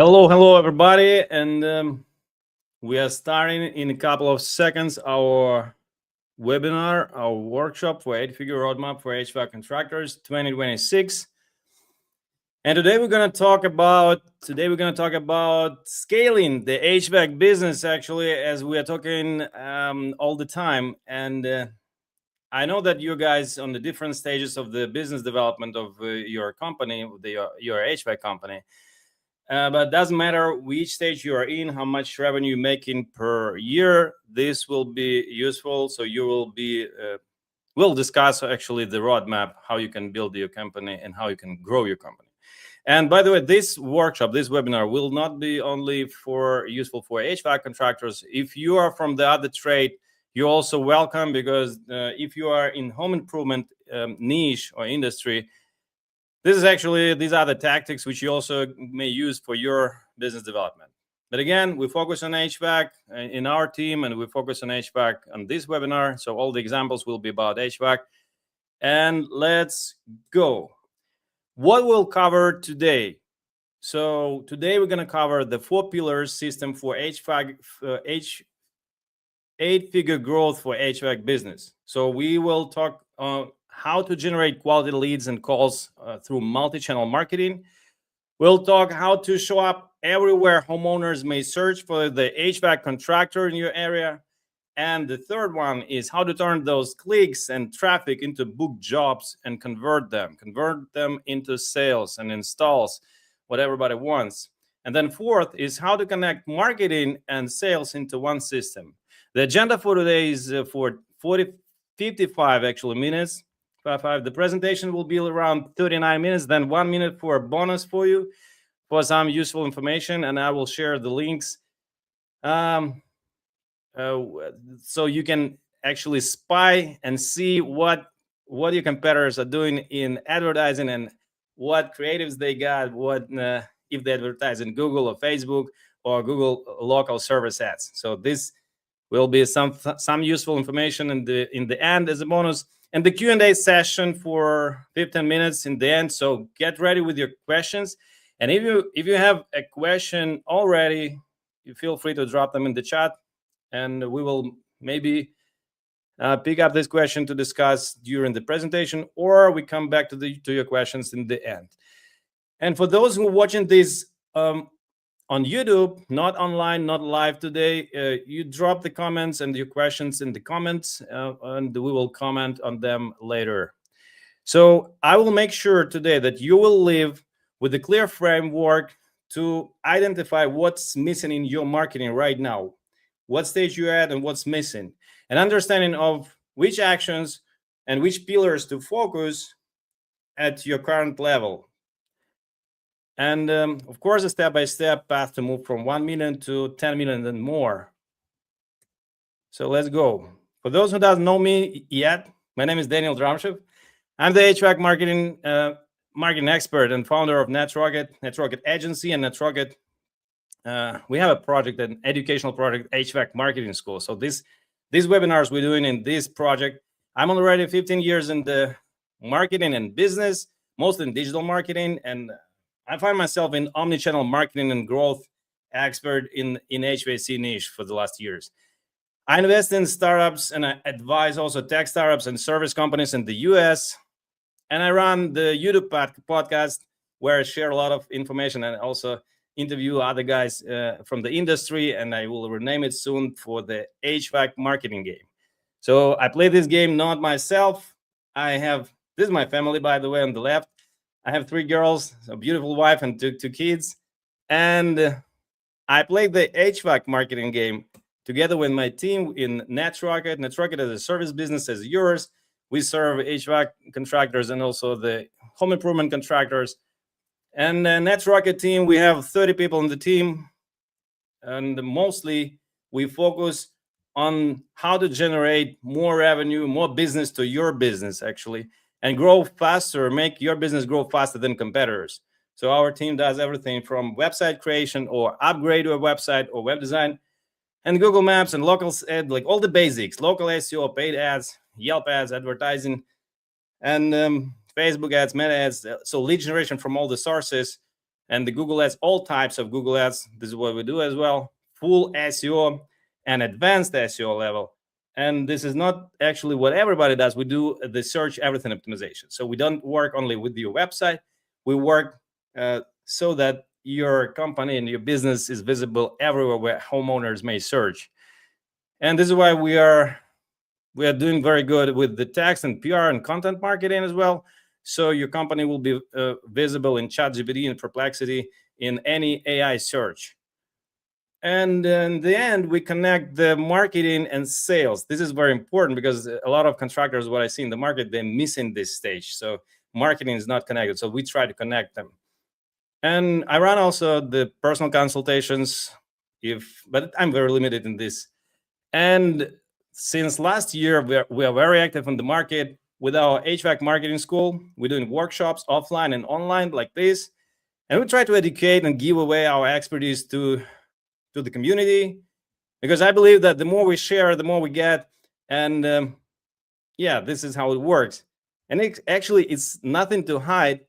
Hello, everybody, and we are starting in a couple of seconds our webinar, our workshop for 8-figure roadmap for HVAC contractors 2026. And today we're going to talk about scaling the HVAC business, actually, as we are talking all the time. And I know that you guys on the different stages of the business development of your company, your HVAC company. But it doesn't matter which stage you are in, how much revenue you're making per year. This will be useful. So you will be, we'll discuss actually the roadmap, how you can build your company and how you can grow your company. And by the way, this workshop, this webinar will not be only useful for HVAC contractors. If you are from the other trade, you're also welcome, because if you are in home improvement niche or industry, these are the tactics which you also may use for your business development. But again, we focus on HVAC in our team, and we focus on HVAC on this webinar. So all the examples will be about HVAC. And let's go. What we'll cover today. So today we're going to cover the 4 pillars system for HVAC, 8-figure growth for HVAC business. So we will talk how to generate quality leads and calls through multi-channel marketing. We'll talk how to show up everywhere homeowners may search for the HVAC contractor in your area. And the third one is how to turn those clicks and traffic into booked jobs and convert them into sales and installs, what everybody wants. And then fourth is how to connect marketing and sales into one system. The agenda for today is for 55 minutes. The presentation will be around 39 minutes, then 1 minute for a bonus for you for some useful information, and I will share the links so you can actually spy and see what your competitors are doing in advertising and what creatives they got, if they advertise in Google or Facebook or Google local service ads. So this will be some useful information in the end as a bonus. And the Q&A session for 15 minutes in the end. So get ready with your questions. And if you have a question already, you feel free to drop them in the chat, and we will maybe pick up this question to discuss during the presentation, or we come back to your questions in the end. And for those who are watching this on YouTube, not online, not live today, you drop the comments and your questions in the comments, and we will comment on them later. So I will make sure today that you will live with a clear framework to identify what's missing in your marketing right now, what stage you're at and what's missing, and understanding of which actions and which pillars to focus at your current level. And of course, a step-by-step path to move from 1 million to 10 million and more. So let's go. For those who don't know me yet, my name is Daniel Dramshev. I'm the HVAC marketing expert and founder of NetRocket Agency and NetRocket. We have a project, an educational project, HVAC Marketing School. So these webinars we're doing in this project, I'm already 15 years in the marketing and business, mostly in digital marketing, and I find myself in omni-channel marketing and growth expert in HVAC niche for the last years. I invest in startups and I advise also tech startups and service companies in the US. And I run the YouTube podcast where I share a lot of information and also interview other guys from the industry. And I will rename it soon for the HVAC marketing game. So I play this game not myself. This is my family, by the way, on the left. I have 3 girls, a beautiful wife, and two kids. And I played the HVAC marketing game together with my team in NetRocket. NetRocket is a service business as yours. We serve HVAC contractors and also the home improvement contractors. And the NetRocket team, we have 30 people in the team. And mostly we focus on how to generate more revenue, more business to your business, actually, and grow faster, make your business grow faster than competitors. So our team does everything from website creation or upgrade to a website or web design and Google Maps and local ad, like all the basics, local SEO, paid ads, Yelp ads, advertising, and Facebook ads, Meta ads. So lead generation from all the sources and the Google Ads, all types of Google Ads. This is what we do as well. Full SEO and advanced SEO level. And this is not actually what everybody does. We do the search everything optimization. So we don't work only with your website. We work so that your company and your business is visible everywhere where homeowners may search. And this is why we are doing very good with the text and PR and content marketing as well. So your company will be visible in ChatGPT and Perplexity in any AI search. And in the end, we connect the marketing and sales. This is very important because a lot of contractors, what I see in the market, they're missing this stage. So marketing is not connected. So we try to connect them. And I run also the personal consultations, but I'm very limited in this. And since last year, we are very active in the market with our HVAC marketing school. We're doing workshops offline and online like this. And we try to educate and give away our expertise to the community, because I believe that the more we share, the more we get. And this is how it works. And it's nothing to hide.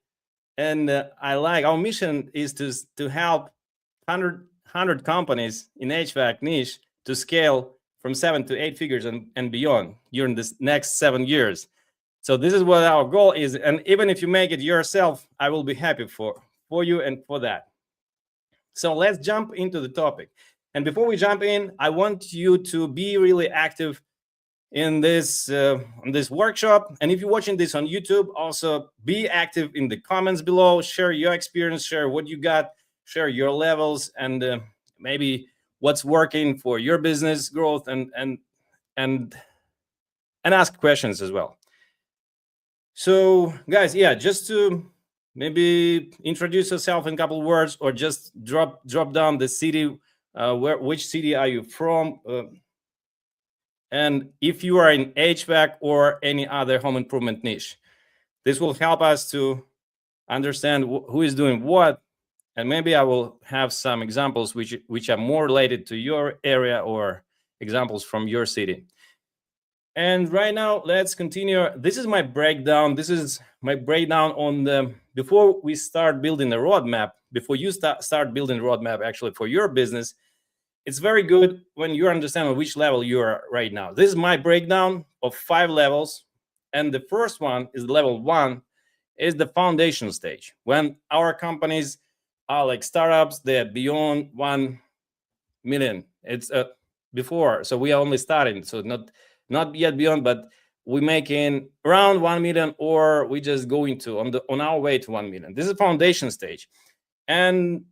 And I like our mission is to help 100 companies in HVAC niche to scale from 7 to 8 figures and beyond during this next 7 years. So this is what our goal is. And even if you make it yourself, I will be happy for you and for that. So let's jump into the topic. And before we jump in, I want you to be really active in this workshop. And if you're watching this on YouTube, also be active in the comments below. Share your experience, share what you got, share your levels, and maybe what's working for your business growth, and ask questions as well. So guys, just to maybe introduce yourself in a couple of words, or just drop down the city, which city are you from, and if you are in HVAC or any other home improvement niche. This will help us to understand who is doing what, and maybe I will have some examples which are more related to your area or examples from your city. And right now, let's continue. This is my breakdown. This is my breakdown on before we start building a roadmap, before you start building a roadmap actually for your business. It's very good when you understand on which level you are right now. This is my breakdown of 5 levels. And the first one is level 1, is the foundation stage. When our companies are like startups, they're beyond 1 million. It's before, so we are only starting, so not yet beyond, but we making around 1 million, or we just going to on our way to 1 million. This is foundation stage. And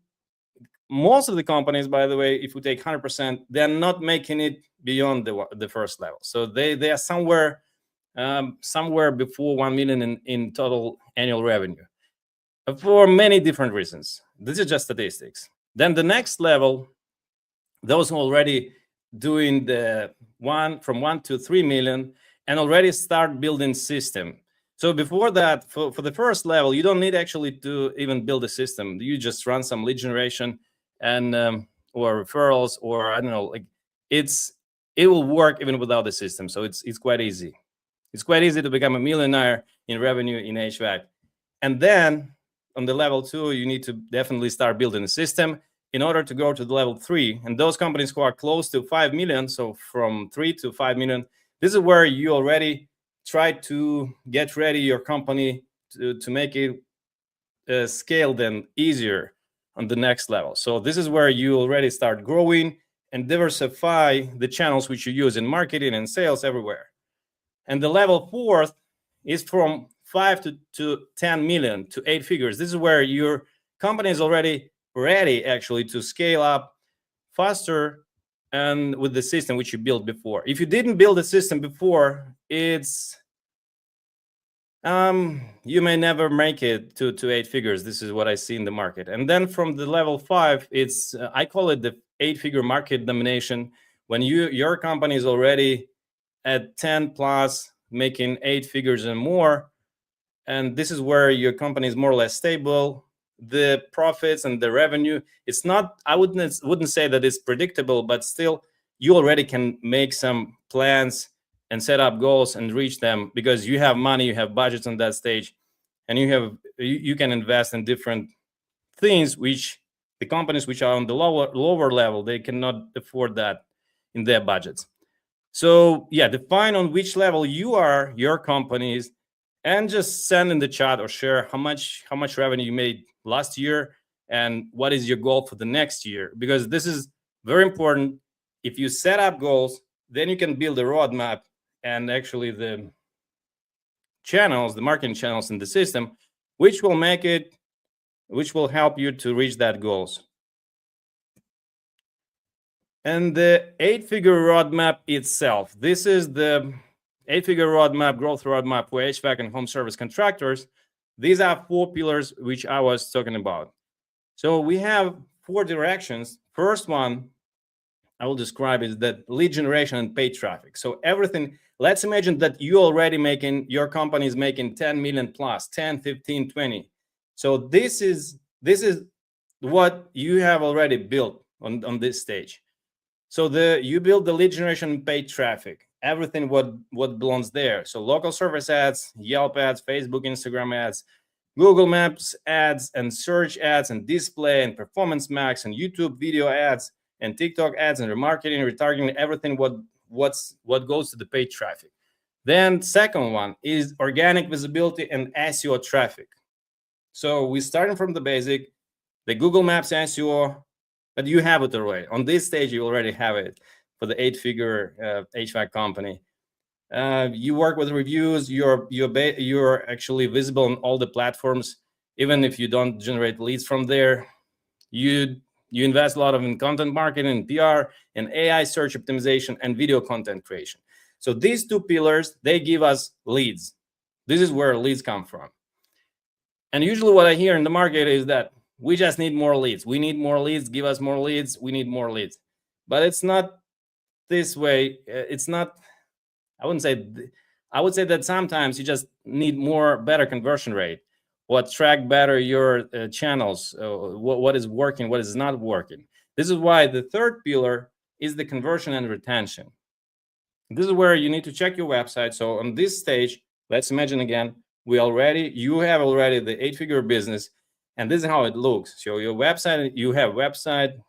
most of the companies, by the way, if we take 100%, they're not making it beyond the first level. So they are somewhere before 1 million in total annual revenue, for many different reasons. This is just statistics. Then the next level, those who already doing from 1 to 3 million and already start building system. So before that, for the first level, you don't need actually to even build a system. You just run some lead generation and or referrals, or I don't know, like it will work even without the system. So it's quite easy. It's quite easy to become a millionaire in revenue in HVAC. And then on the level 2, you need to definitely start building a system in order to go to the level 3. And those companies who are close to 5 million, so from 3 to 5 million, this is where you already try to get ready your company to make it scale then easier on the next level. So this is where you already start growing and diversify the channels which you use in marketing and sales everywhere. And the level 4th is from 5 to 10 million to 8 figures. This is where your company is already ready actually to scale up faster and with the system which you built before. If you didn't build a system before, it's you may never make it to 8 figures. This is what I see in the market. And then from the level 5, it's I call it the 8-figure market domination. When your company is already at 10 plus, making 8 figures and more, and this is where your company is more or less stable. The profits and the revenue, it's not, I wouldn't say that it's predictable, but still you already can make some plans and set up goals and reach them, because you have money, you have budgets on that stage, and you can invest in different things which the companies which are on the lower level, they cannot afford that in their budgets. So yeah, define on which level you are, your companies, and just send in the chat or share how much revenue you made last year and what is your goal for the next year, because this is very important. If you set up goals, then you can build a roadmap and actually the channels, the marketing channels in the system, which will help you to reach that goals. And the 8-figure roadmap itself, this is the 8-figure roadmap, growth roadmap for HVAC and home service contractors. These are 4 pillars which I was talking about. So we have 4 directions. First one I will describe is that lead generation and paid traffic. So everything, let's imagine that your company is making 10 million plus, 10, 15, 20. So this is what you have already built on this stage. So you build the lead generation and paid traffic, everything what belongs there. So local service ads, Yelp ads, Facebook, Instagram ads, Google Maps ads, and search ads, and display, and Performance Max, and YouTube video ads, and TikTok ads, and remarketing, retargeting, everything what goes to the paid traffic. Then second one is organic visibility and SEO traffic. So we're starting from the basic, the Google Maps SEO, but you have it already. On this stage, you already have it for the 8-figure HVAC company. You work with reviews. You're actually visible on all the platforms, even if you don't generate leads from there. You invest a lot in content marketing, PR, and AI search optimization, and video content creation. So these 2 pillars, they give us leads. This is where leads come from. And usually what I hear in the market is that we just need more leads. We need more leads. Give us more leads. We need more leads. But it's not this way. It's not, I would say that sometimes you just need better conversion rate, or track better your channels, what is working, what is not working. This is why the 3rd pillar is the conversion and retention. This is where you need to check your website. So on this stage, let's imagine again, you have already the 8-figure business, and this is how it looks. So you have website,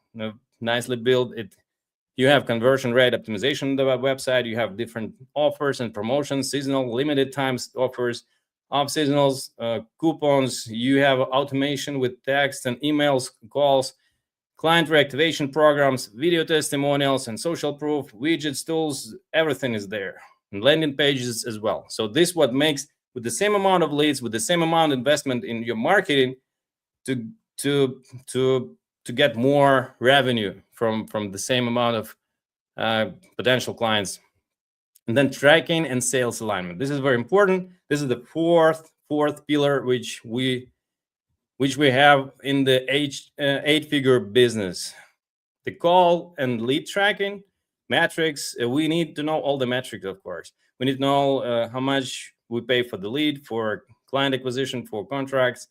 nicely built. You have conversion rate optimization on the website. You have different offers and promotions, seasonal, limited times offers, off-seasonals, coupons. You have automation with text and emails, calls, client reactivation programs, video testimonials, and social proof, widgets, tools, everything is there. And landing pages as well. So this is what makes, with the same amount of leads, with the same amount of investment in your marketing, to get more revenue from the same amount of potential clients. And then tracking and sales alignment. This is very important. This is the fourth pillar which we have in the 8-figure business. The call and lead tracking metrics. We need to know all the metrics, of course. We need to know how much we pay for the lead, for client acquisition, for contracts,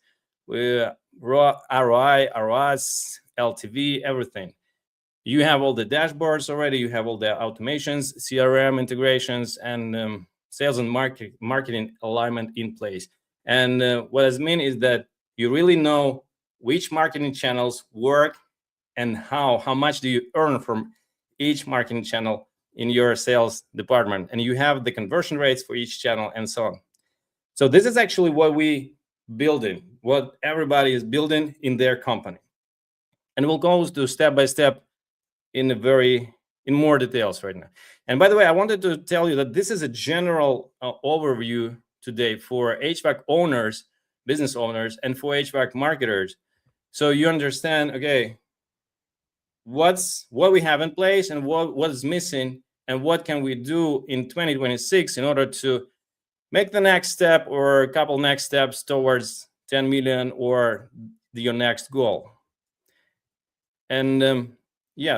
ROI, ROS, LTV, everything. You have all the dashboards already. You have all the automations, CRM integrations, and sales and marketing alignment in place. And what this means is that you really know which marketing channels work and how much do you earn from each marketing channel in your sales department. And you have the conversion rates for each channel and so on. So this is actually what we building, what everybody is building in their company. And we'll go to step by step in more details right now. And by the way, I wanted to tell you that this is a general overview today for HVAC owners, business owners, and for HVAC marketers. So you understand, okay, what we have in place and what is missing, and what can we do in 2026 in order to make the next step or a couple next steps towards 10 million or your next goal. And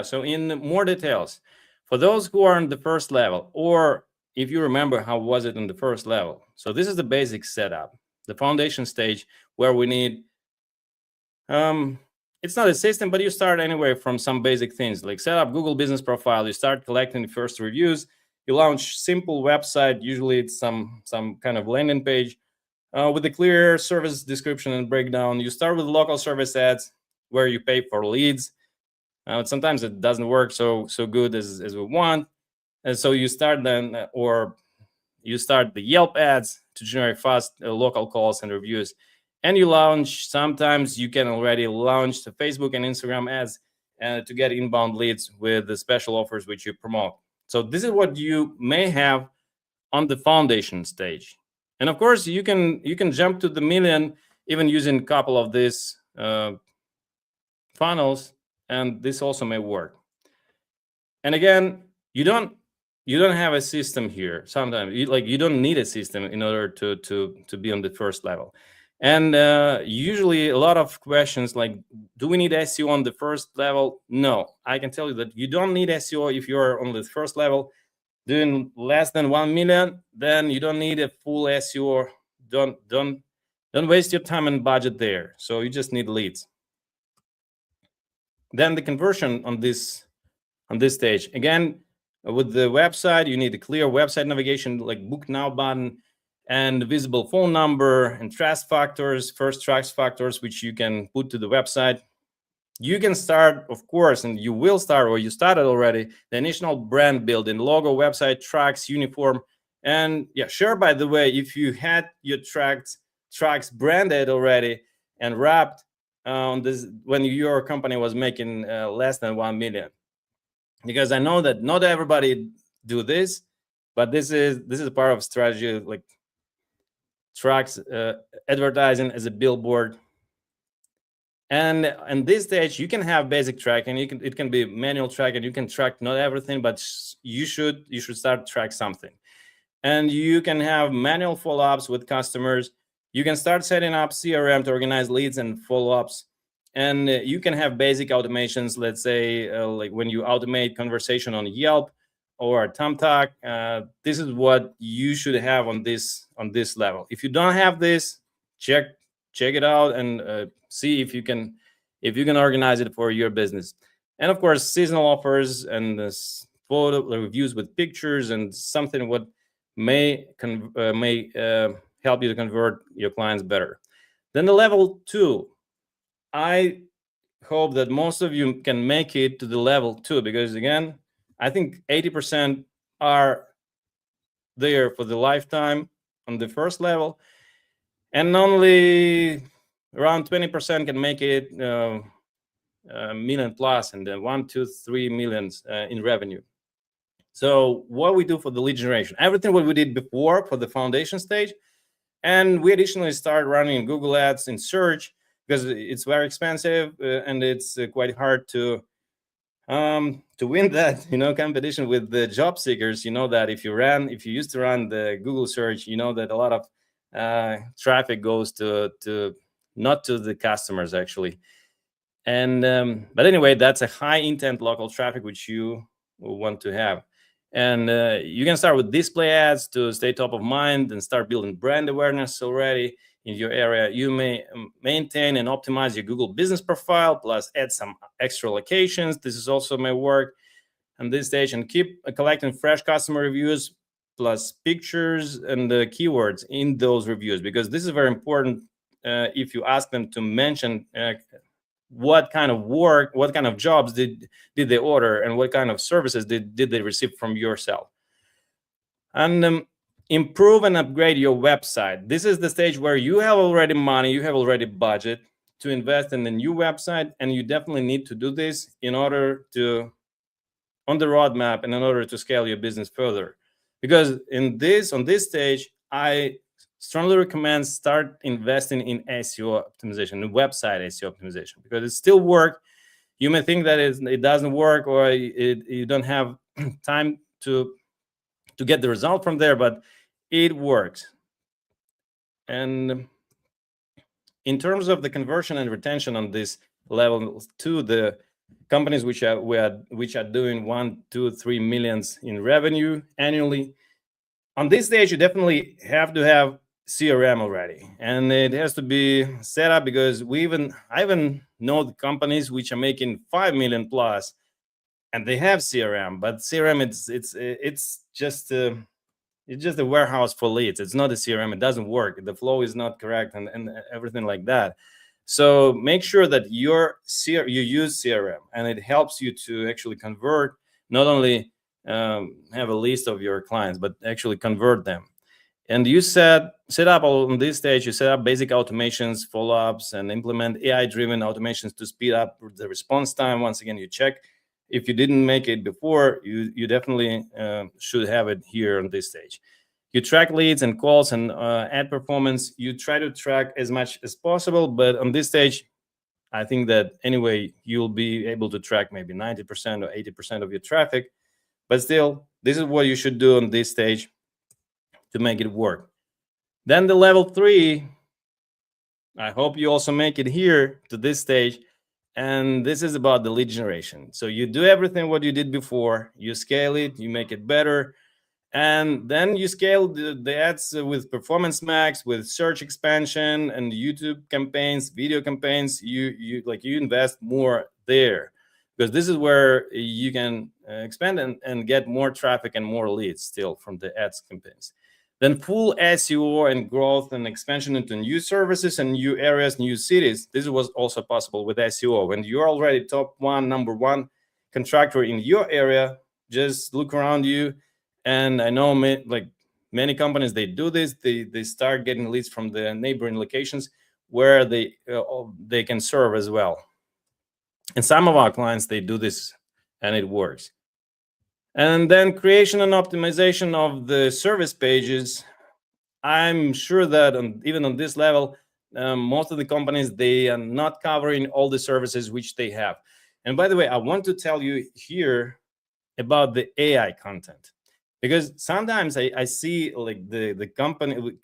so in more details, for those who are on the first level, or if you remember how was it on the first level. So this is the basic setup, the foundation stage where we need, it's not a system, but you start anyway from some basic things like set up Google business profile. You start collecting the first reviews. You launch simple website. Usually it's some kind of landing page. with a clear service description and breakdown. You start with local service ads where you pay for leads. Sometimes it doesn't work so good as we want, and so you start then, or you start the Yelp ads to generate fast local calls and reviews, and you launch. Sometimes you can already launch the Facebook and Instagram ads to get inbound leads with the special offers which you promote. So this is what you may have on the foundation stage. And of course, you can jump to the million even using a couple of these funnels, and this also may work. And again, you don't have a system here. Sometimes you don't need a system in order to be on the first level. And usually a lot of questions like, do we need SEO on the first level? No, I can tell you that you don't need SEO if you're on the first level. Doing less than 1 million, then you don't need a full SEO. Don't waste your time and budget there. So you just need leads. Then the conversion on this stage, again, with the website, you need a clear website navigation, like book now button, and visible phone number, and trust factors, first trust factors, which you can put to the website. You can start, of course, and you will start, or you started already, the initial brand building, logo, website, tracks, uniform. And yeah, sure, by the way, if you had your tracks branded already and wrapped on this when your company was making less than 1 million. Because I know that not everybody do this, but this is a part of strategy, like tracks advertising as a billboard. And in this stage, you can have basic tracking. It can be manual tracking. You can track not everything, but you should start track something. And you can have manual follow-ups with customers. You can start setting up CRM to organize leads and follow-ups. And you can have basic automations. Let's say like when you automate conversation on Yelp or Thumbtack. This is what you should have on this level. If you don't have this, check it out and see if you can organize it for your business. And of course, seasonal offers and photo reviews with pictures and something what may help you to convert your clients better. Then the level 2, I hope that most of you can make it to the level 2, because again, I think 80% are there for the lifetime on the first level, and only around 20% can make it million plus, and then 1, 2, 3 millions in revenue. So what we do for the lead generation, everything what we did before for the foundation stage, and we additionally start running Google Ads in search, because it's very expensive and it's quite hard to win that competition with the job seekers. You know that if you used to run the Google search, you know that a lot of traffic goes to not to the customers actually. And but anyway, that's a high intent local traffic which you will want to have. And you can start with display ads to stay top of mind and start building brand awareness already in your area. You may maintain and optimize your Google business profile, plus add some extra locations. This is also may work on this stage, and keep collecting fresh customer reviews plus pictures and the keywords in those reviews, because this is very important. If you ask them to mention what kind of work, what kind of jobs did they order, and what kind of services did they receive from yourself. And improve and upgrade your website. This is the stage where you have already money, you have already budget to invest in a new website, and you definitely need to do this in order to, on the roadmap, and in order to scale your business further. Because on this stage, I strongly recommend start investing in SEO optimization, in website SEO optimization, because it still works. You may think that it doesn't work, or you don't have time to get the result from there, but it works. And in terms of the conversion and retention on this level 2, the companies which are doing 1, 2, 3 millions in revenue annually, on this stage you definitely have to have CRM already, and it has to be set up, because I even know the companies which are making 5 million plus, and they have CRM, but CRM it's just it's just a warehouse for leads. It's not a CRM. It doesn't work. The flow is not correct, and everything like that. So make sure that you use CRM, and it helps you to actually convert, not only have a list of your clients, but actually convert them. And you set up on this stage, you set up basic automations, follow-ups, and implement AI-driven automations to speed up the response time. Once again, you check. If you didn't make it before, you definitely should have it here on this stage. You track leads and calls and ad performance. You try to track as much as possible, but on this stage, I think that anyway, you'll be able to track maybe 90% or 80% of your traffic. But still, this is what you should do on this stage to make it work. Then the level 3, I hope you also make it here to this stage. And this is about the lead generation. So you do everything what you did before, you scale it, you make it better, and then you scale the ads with Performance Max, with search expansion and YouTube campaigns, video campaigns. You invest more there, because this is where you can expand and get more traffic and more leads still from the ads campaigns. Then full SEO and growth and expansion into new services and new areas, new cities. This was also possible with SEO. When you're already number one contractor in your area, just look around you. And I know many companies, they do this. They start getting leads from the neighboring locations where they can serve as well. And some of our clients, they do this and it works. And then creation and optimization of the service pages. I'm sure that even on this level, most of the companies, they are not covering all the services which they have. And by the way, I want to tell you here about the AI content, because sometimes I see like the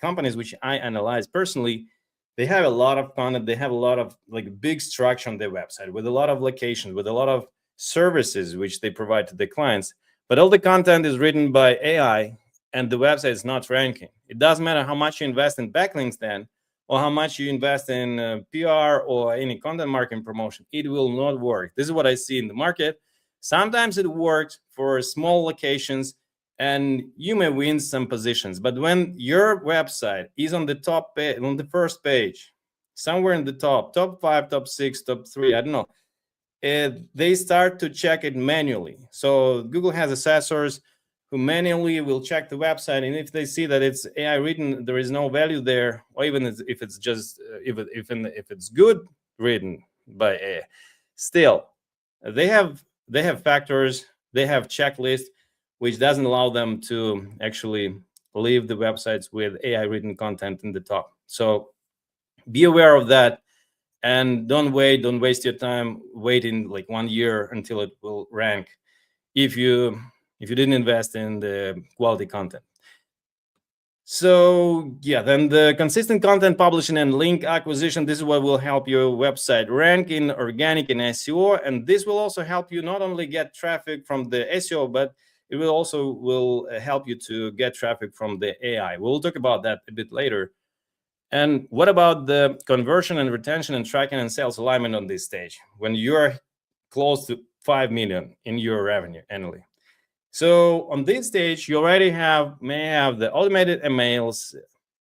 companies which I analyze personally, they have a lot of content, they have a lot of like big structure on their website with a lot of locations, with a lot of services which they provide to the clients. But all the content is written by AI, and the website is not ranking. It doesn't matter how much you invest in backlinks then, or how much you invest in PR or any content marketing promotion. It will not work. This is what I see in the market. Sometimes it works for small locations, and you may win some positions. But when your website is on the top page, on the first page, somewhere in the top 5, top 6, top 3, I don't know, they start to check it manually. So Google has assessors who manually will check the website, and if they see that it's AI written, there is no value there, or even if it's just if it's good written by AI, still they have factors, they have checklists, which doesn't allow them to actually leave the websites with AI written content in the top. So be aware of that. And don't waste your time waiting like 1 year until it will rank if you didn't invest in the quality content. So yeah, then the consistent content publishing and link acquisition, this is what will help your website rank in organic and SEO. And this will also help you not only get traffic from the SEO, but it will also help you to get traffic from the AI. We'll talk about that a bit later. And what about the conversion and retention and tracking and sales alignment on this stage when you're close to 5 million in your revenue annually? So on this stage, you already may have the automated emails,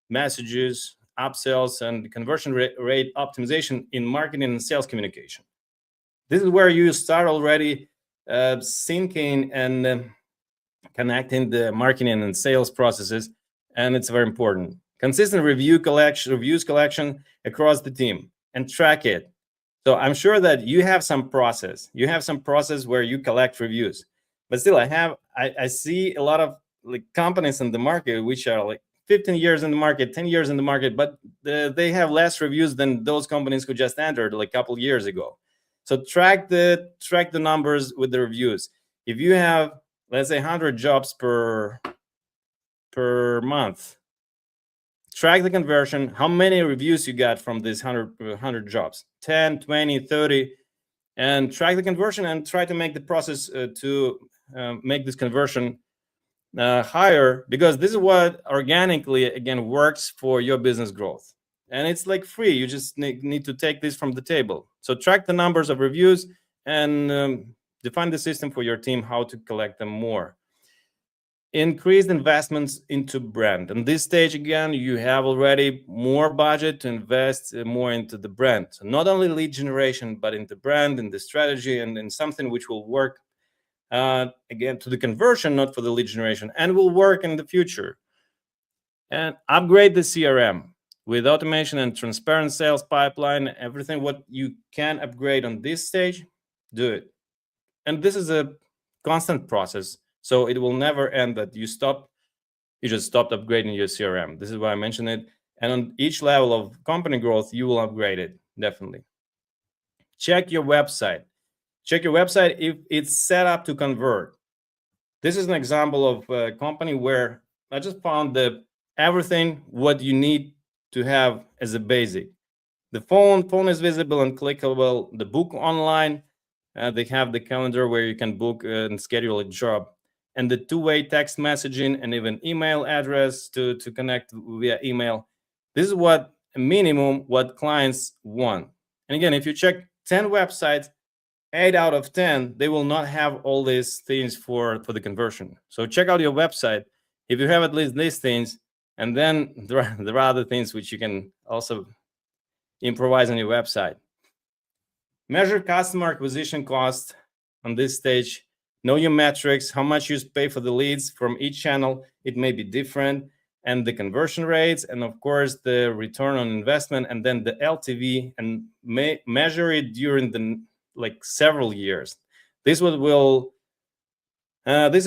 messages, upsells, and conversion rate optimization in marketing and sales communication. This is where you start already syncing and connecting the marketing and sales processes, and it's very important. Consistent reviews collection across the team, and track it. So I'm sure that you have some process. You have some process where you collect reviews. But still, I see a lot of like companies in the market which are like 15 years in the market, 10 years in the market, but they have less reviews than those companies who just entered like a couple years ago. So track the numbers with the reviews. If you have, let's say, 100 jobs per month, track the conversion, how many reviews you got from these 100 jobs, 10, 20, 30, and track the conversion and try to make the process to make this conversion higher, because this is what organically, again, works for your business growth. And it's like free. You just need to take this from the table. So track the numbers of reviews and define the system for your team how to collect them more. increased investments into brand. And this stage, again, you have already more budget to invest more into the brand. So not only lead generation, but into brand, in the strategy, and in something which will work, again, to the conversion, not for the lead generation, and will work in the future. And upgrade the CRM with automation and transparent sales pipeline. Everything what you can upgrade on this stage, do it. And this is a constant process, so it will never end that you just stopped upgrading your CRM. This is why I mentioned it. And on each level of company growth, you will upgrade it, definitely. Check your website. Check your website if it's set up to convert. This is an example of a company where I just found everything what you need to have as a basic. The phone is visible and clickable. The book online, they have the calendar where you can book and schedule a job, and the two-way text messaging and even email address to connect via email. This is what a minimum what clients want. And again, if you check 10 websites, 8 out of 10, they will not have all these things for the conversion. So check out your website. If you have at least these things, and then there are other things which you can also improvise on your website. Measure customer acquisition cost on this stage. Know your metrics, how much you pay for the leads from each channel. It may be different, and the conversion rates, and of course the return on investment, and then the LTV, and measure it during the several years. This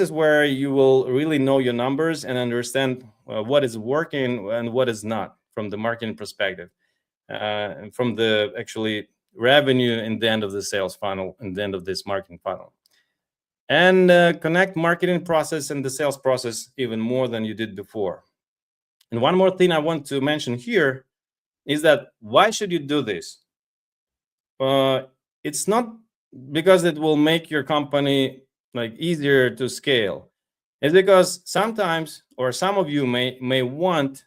is where you will really know your numbers and understand what is working and what is not from the marketing perspective, and from the actually revenue in the end of the sales funnel and the end of this marketing funnel. And connect marketing process and the sales process even more than you did before. And one more thing I want to mention here is that why should you do this? It's not because it will make your company easier to scale. It's because sometimes, or some of you may want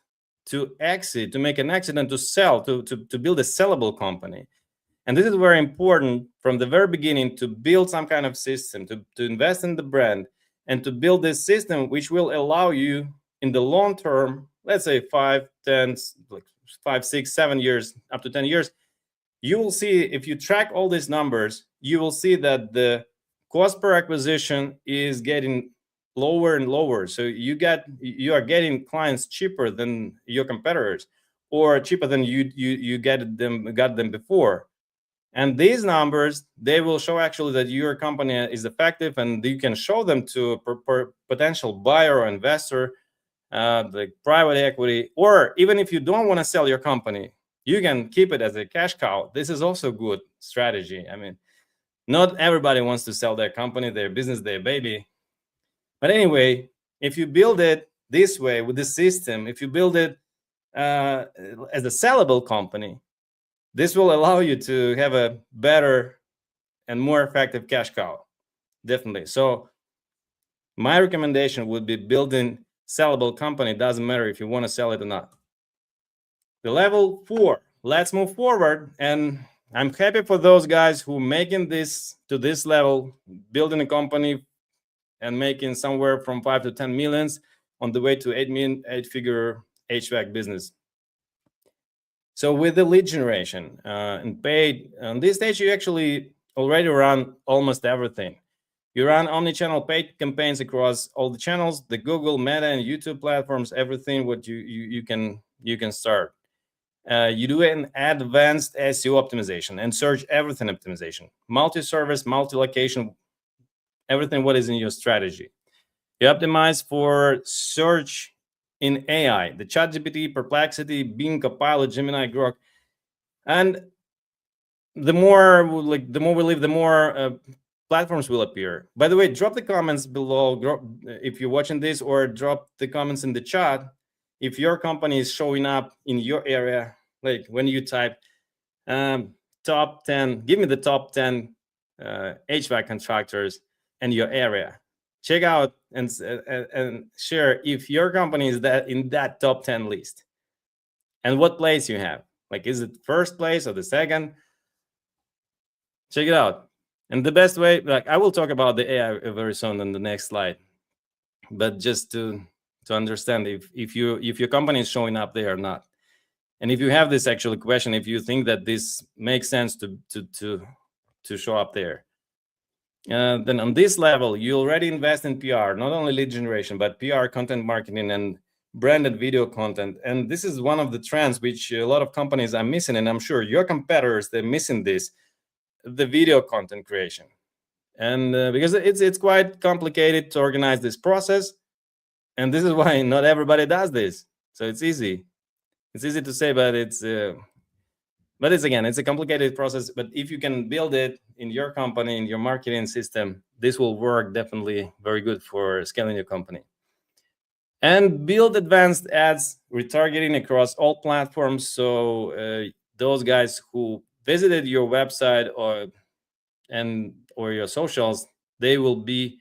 to exit, to make an exit and to sell, to build a sellable company. And this is very important from the very beginning, to build some kind of system, to invest in the brand, and to build this system which will allow you in the long term, let's say 5, 6, 7 years, up to 10 years, you will see, if you track all these numbers, you will see that the cost per acquisition is getting lower and lower. So you are getting clients cheaper than your competitors, or cheaper than you got them before. And these numbers, they will show actually that your company is effective, and you can show them to a potential buyer or investor, like private equity, or even if you don't want to sell your company, you can keep it as a cash cow. This is also a good strategy. I mean, not everybody wants to sell their company, their business, their baby. But anyway, if you build it this way with the system, if you build it as a sellable company, this will allow you to have a better and more effective cash cow, definitely. So my recommendation would be building sellable company. Doesn't matter if you want to sell it or not. The level 4, let's move forward. And I'm happy for those guys who making this to this level, building a company and making somewhere from 5 to 10 millions on the way to 8-figure HVAC business. So with the lead generation and paid, on this stage, you actually already run almost everything. You run omni-channel paid campaigns across all the channels, the Google, Meta, and YouTube platforms, everything what you can start. You do an advanced SEO optimization and search everything optimization, multi-service, multi-location, everything what is in your strategy. You optimize for search in AI, the ChatGPT, Perplexity, Bing, Copilot, Gemini, Grok, and the more we live, the more platforms will appear. By the way, drop the comments below if you're watching this, or drop the comments in the chat if your company is showing up in your area. Like when you type top 10, give me the top 10 HVAC contractors in your area. Check out and share if your company is in that top 10 list, and what place you have. Like, is it first place or the second? Check it out. And the best way, like I will talk about the AI very soon in the next slide. but just to understand if your company is showing up there or not. And if you have this actually question, if you think that this makes sense to show up there, then on this level, you already invest in PR, not only lead generation, but PR, content marketing, and branded video content. And this is one of the trends which a lot of companies are missing, and I'm sure your competitors, they're missing this, the video content creation. And because it's quite complicated to organize this process, and this is why not everybody does this. So it's easy to say, but it's again, it's a complicated process. But if you can build it in your company, in your marketing system, this will work definitely very good for scaling your company. And build advanced ads retargeting across all platforms. So those guys who visited your website or your socials, they will be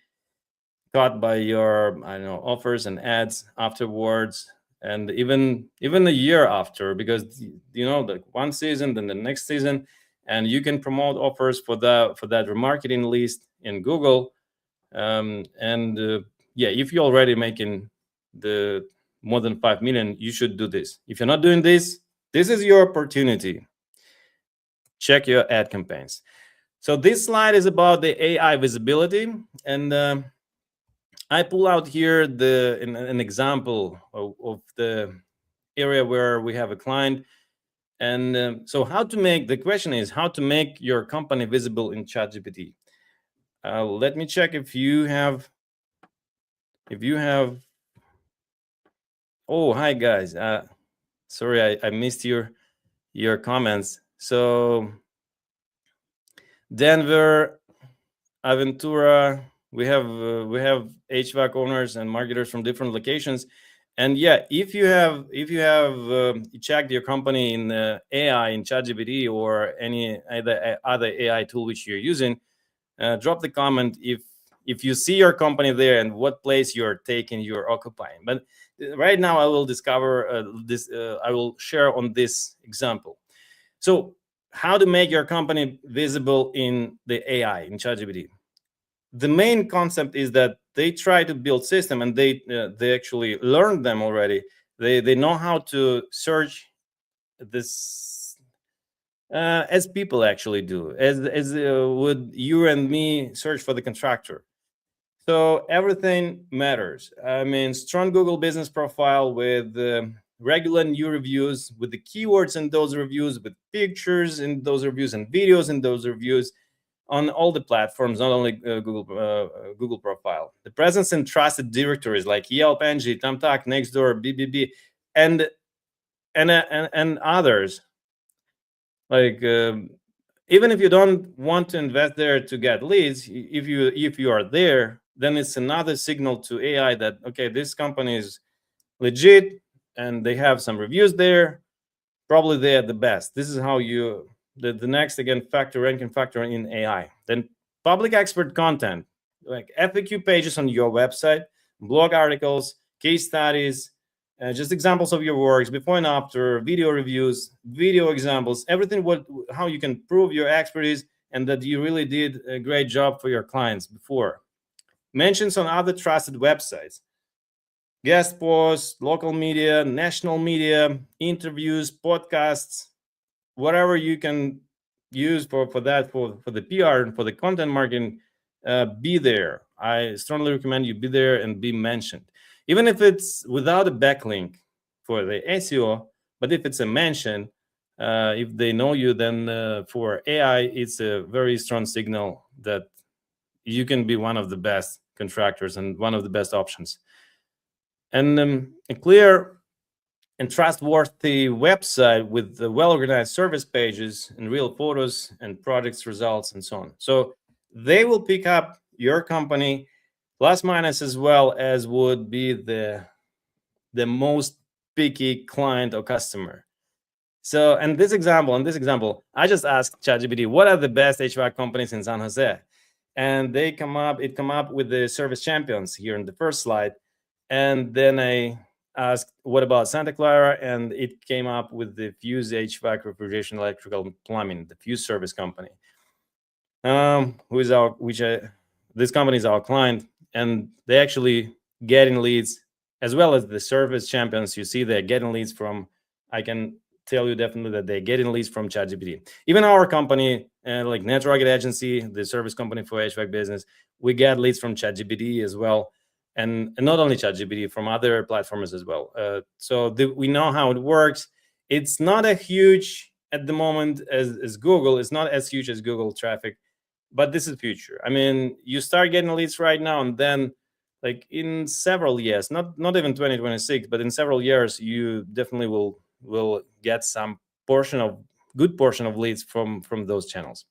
caught by your offers and ads afterwards, and even a year after, because like one season, then the next season, and you can promote offers for that remarketing list in Google. If you're already making the more than 5 million, you should do this. If you're not doing this is your opportunity. Check your ad campaigns. So this slide is about the AI visibility, and I pull out here an example of the area where we have a client. And so the question is how to make your company visible in ChatGPT. Let me check if you have. Oh, hi guys. Sorry, I missed your comments. So Denver, Aventura, we have HVAC owners and marketers from different locations. And if you have checked your company in AI in ChatGPT or any other AI tool which you're using, drop the comment if you see your company there and what place you're occupying. But right now I will discover this. I will share on this example. So how to make your company visible in the AI in ChatGPT. The main concept is that they try to build system, and they actually learned them already. They know how to search this as people actually do, as would you and me search for the contractor. So everything matters. I mean, strong Google business profile with regular new reviews, with the keywords in those reviews, with pictures in those reviews and videos in those reviews, on all the platforms, not only Google profile. The presence in trusted directories like Yelp, Angie, Thumbtack, Nextdoor, BBB, and others. Like even if you don't want to invest there to get leads, if you are there, then it's another signal to AI that okay, this company is legit and they have some reviews there. Probably they are the best. This is how you. The next ranking factor in AI. Then public expert content, like FAQ pages on your website, blog articles, case studies, just examples of your works, before and after, video reviews, video examples, everything how you can prove your expertise and that you really did a great job for your clients before. Mentions on other trusted websites, guest posts, local media, national media, interviews, podcasts, whatever you can use for the PR and for the content marketing, be there. I strongly recommend you be there and be mentioned, even if it's without a backlink for the SEO. But if it's a mention, if they know you, then for AI, it's a very strong signal that you can be one of the best contractors and one of the best options. And a clear and trustworthy website with the well-organized service pages and real photos and projects results and so on. So they will pick up your company plus minus, as well as would be the most picky client or customer. So in this example, I just asked ChatGPT, what are the best HVAC companies in San Jose? And it come up with the service champions here in the first slide. And then I asked, what about Santa Clara? And it came up with the Fuse HVAC, refrigeration, electrical, plumbing, the Fuse service company. This company is our client, and they actually getting leads, as well as the service champions. You see they're getting leads from, I can tell you definitely that they're getting leads from ChatGPT. Even our company, like Net Rocket Agency, the service company for HVAC business, we get leads from ChatGPT as well. And not only ChatGPT, from other platforms as well. So we know how it works. It's not a huge at the moment as Google. It's not as huge as Google traffic, but this is future. I mean, you start getting leads right now, and then like in several years, not even 2026, but in several years, you definitely will get some good portion of leads from those channels.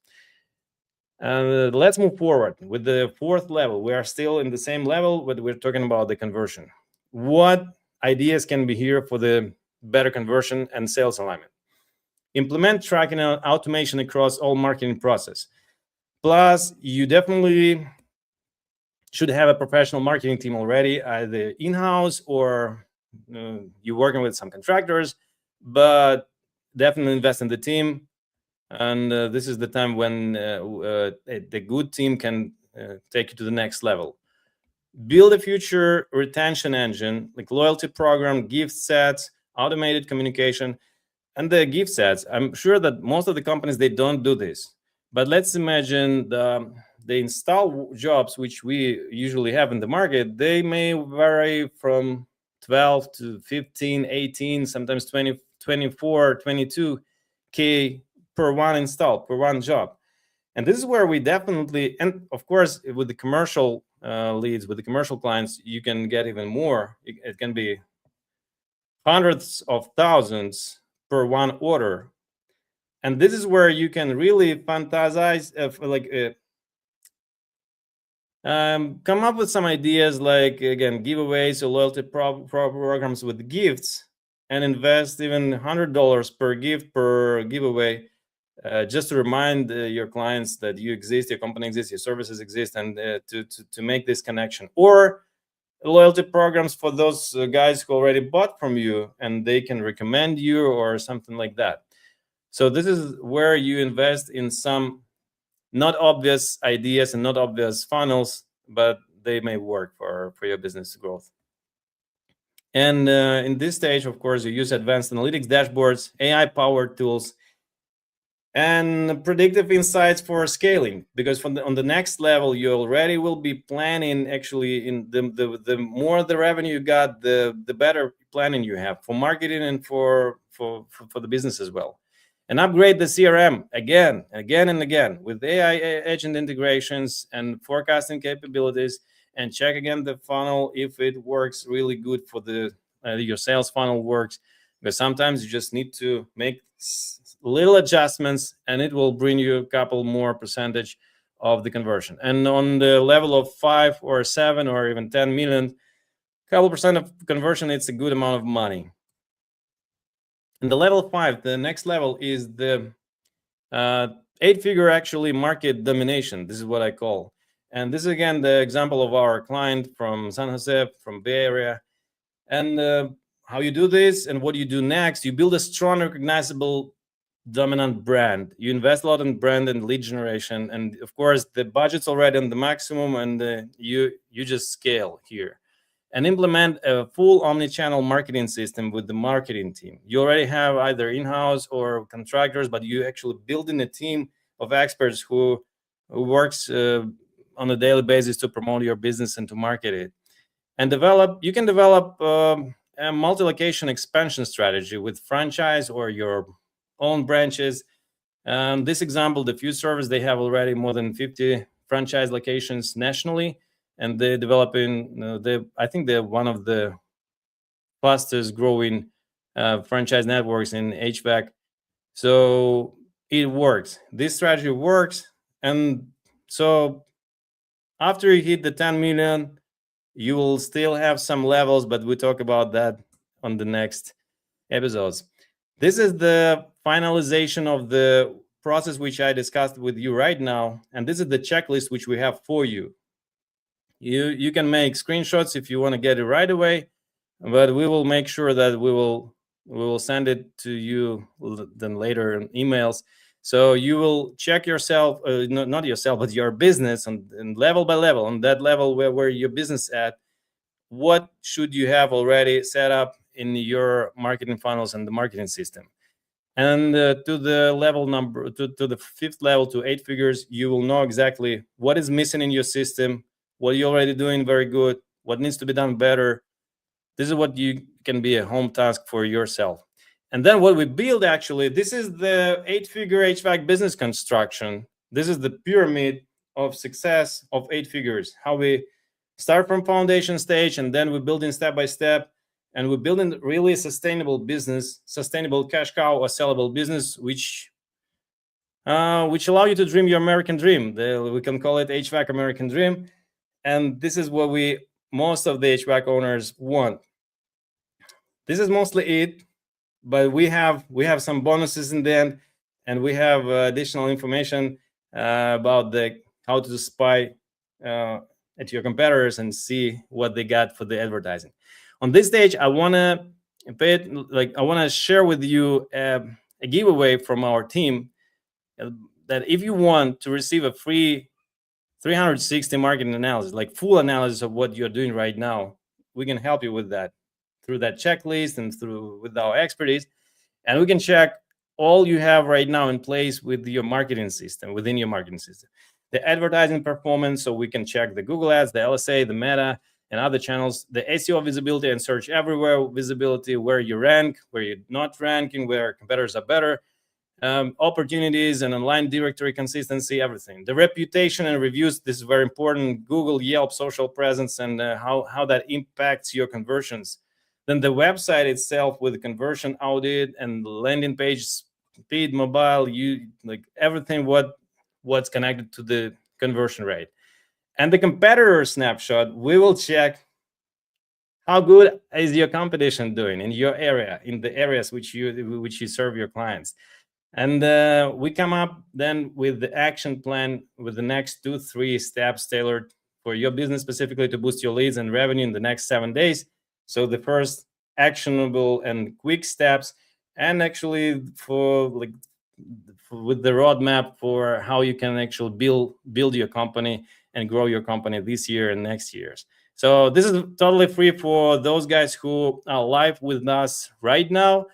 Let's move forward with the fourth level. We are still in the same level, but we're talking about the conversion. What ideas can be here for the better conversion and sales alignment? Implement tracking and automation across all marketing process. Plus, you definitely should have a professional marketing team already, either in-house or you're working with some contractors, but definitely invest in the team. And this is the time when the good team can take you to the next level. Build a future retention engine, like loyalty program, gift sets, automated communication. And the gift sets, I'm sure that most of the companies, they don't do this. But let's imagine the install jobs, which we usually have in the market, they may vary from 12 to 15, 18, sometimes 20, 24, 22K per one install, per one job. And this is where we definitely, and of course, with the commercial leads, with the commercial clients, you can get even more. It can be hundreds of thousands per one order. And this is where you can really fantasize, come up with some ideas, like, again, giveaways or loyalty programs with gifts, and invest even $100 per gift per giveaway, just to remind your clients that you exist, your company exists, your services exist, and to make this connection. Or loyalty programs for those guys who already bought from you, and they can recommend you or something like that. So this is where you invest in some not obvious ideas and not obvious funnels, but they may work for your business growth. And in this stage, of course, you use advanced analytics dashboards, AI-powered tools, and predictive insights for scaling. Because on the next level, you already will be planning. Actually, in the more the revenue you got, the better planning you have for marketing and for the business as well. And upgrade the CRM again and again with AI agent integrations and forecasting capabilities, and check again the funnel if it works really good for your sales funnel works, because sometimes you just need to make little adjustments and it will bring you a couple more percentage of the conversion. And on the level of 5 or 7 or even 10 million, couple percent of conversion, it's a good amount of money. And the level 5, the next level, is the 8-figure actually market domination. This is what I call. And this is again the example of our client from San Jose, from Bay Area. And how you do this and what you do next, you build a strong, recognizable, dominant brand. You invest a lot in brand and lead generation. And of course, the budget's already on the maximum, and you just scale here. And implement a full omni-channel marketing system with the marketing team. You already have either in-house or contractors, but you actually building a team of experts who works on a daily basis to promote your business and to market it. And you can develop a multi-location expansion strategy with franchise or your own branches. This example, the Fuse Service, they have already more than 50 franchise locations nationally. And they're developing, I think they're one of the fastest growing franchise networks in HVAC. So it works. This strategy works. And so after you hit the 10 million, you will still have some levels, but we talk about that on the next episodes. This is the finalization of the process which I discussed with you right now. And this is the checklist which we have for you. You can make screenshots if you want to get it right away, but we will make sure that we will send it to you then later in emails. So you will check yourself, not yourself, but your business, and level by level, on that level where your business at, what should you have already set up in your marketing funnels and the marketing system. And to the fifth level, to 8 figures, you will know exactly what is missing in your system, what you're already doing very good, what needs to be done better. This is what you can be a home task for yourself. And then what we build, actually, this is the 8-figure HVAC business construction. This is the pyramid of success of 8 figures, how we start from foundation stage, and then we're building step by step, and we're building really sustainable business, sustainable cash cow or sellable business, which allow you to dream your American dream. We can call it HVAC American dream. And this is what most of the HVAC owners want. This is mostly it, but we have some bonuses in the end, and we have additional information about how to spy at your competitors and see what they got for the advertising. On this stage, I want to share with you a giveaway from our team, that if you want to receive a free 360 marketing analysis, like full analysis of what you're doing right now, we can help you with that through that checklist and with our expertise. And we can check all you have right now in place with your marketing system, within your marketing system. The advertising performance, so we can check the Google ads, the LSA, the Meta, and other channels, the SEO visibility and search everywhere visibility, where you rank, where you're not ranking, where competitors are better, opportunities and online directory consistency, everything. The reputation and reviews, this is very important. Google, Yelp, social presence, and how that impacts your conversions. Then the website itself with conversion audit and landing page speed, mobile, everything what's connected to the conversion rate. And the competitor snapshot, we will check how good is your competition doing in your area, in the areas which you serve your clients. And we come up then with the action plan with the next 2-3 steps tailored for your business, specifically to boost your leads and revenue in the next 7 days. So the first actionable and quick steps, and actually with the roadmap for how you can actually build your company and grow your company this year and next years. So this is totally free for those guys who are live with us right now.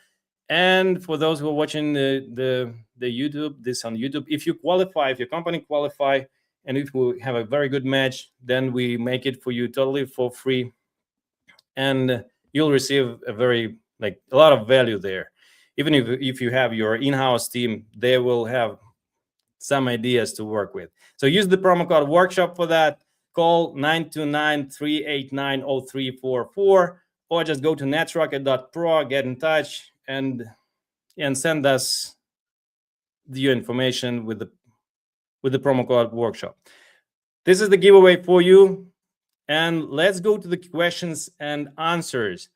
And for those who are watching the YouTube, this on YouTube, if your company qualify, and if we have a very good match, then we make it for you totally for free, and you'll receive a lot of value there. Even if you have your in-house team, they will have some ideas to work with. So use the promo code workshop for that. Call 929-389-0344, or just go to netrocket.pro, get in touch, and send us your information with the promo code workshop. This is the giveaway for you, and let's go to the questions and answers.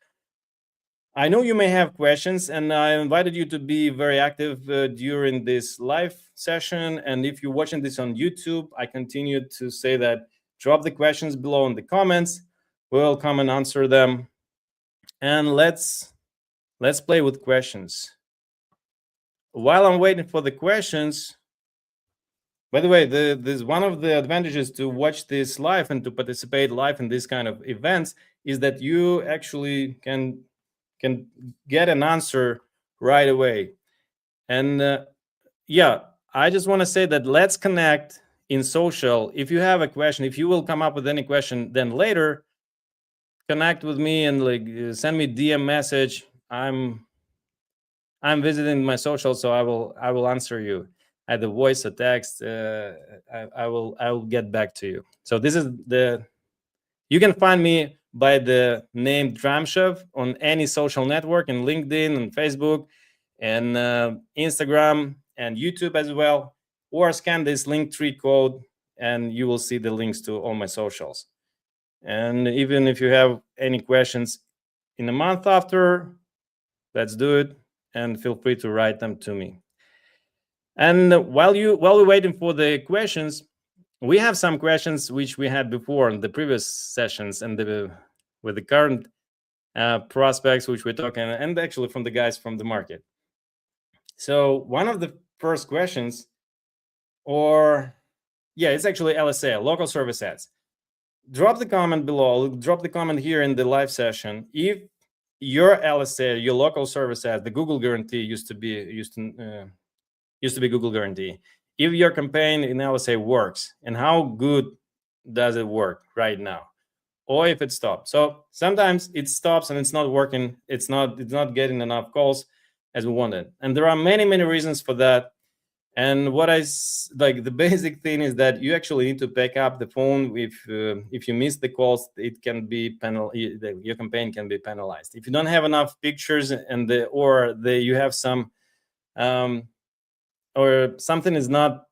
I know you may have questions, and I invited you to be very active during this live session. And if you're watching this on YouTube, I continue to say that drop the questions below in the comments. We'll come and answer them. And let's play with questions. While I'm waiting for the questions, by the way, this one of the advantages to watch this live and to participate live in this kind of events is that you actually can get an answer right away. And I just want to say that let's connect in social. If you have a question, if you will come up with any question, then later connect with me and send me DM message. I'm visiting my social, so I will answer you either voice or text. I will get back to you. So this is you can find me by the name Dramshev on any social network, in LinkedIn and Facebook and Instagram and YouTube as well, or scan this Linktree code and you will see the links to all my socials. And even if you have any questions in a month after, let's do it, and feel free to write them to me. And while we're waiting for the questions, we have some questions which we had before in the previous sessions and with the current prospects which we're talking, and actually from the guys from the market. So one of the first questions, it's actually LSA, local service ads. drop the comment below. Drop the comment here in the live session. If your LSA, your local service ad, the Google guarantee used to be Google guarantee. If your campaign in LSA works, and how good does it work right now, or if it stopped. So sometimes it stops and it's not working. It's not getting enough calls as we wanted, and there are many reasons for that. And what like, the basic thing is that you actually need to pick up the phone. If you miss the calls, it can be your campaign can be penalized. If you don't have enough pictures and you have some or something is not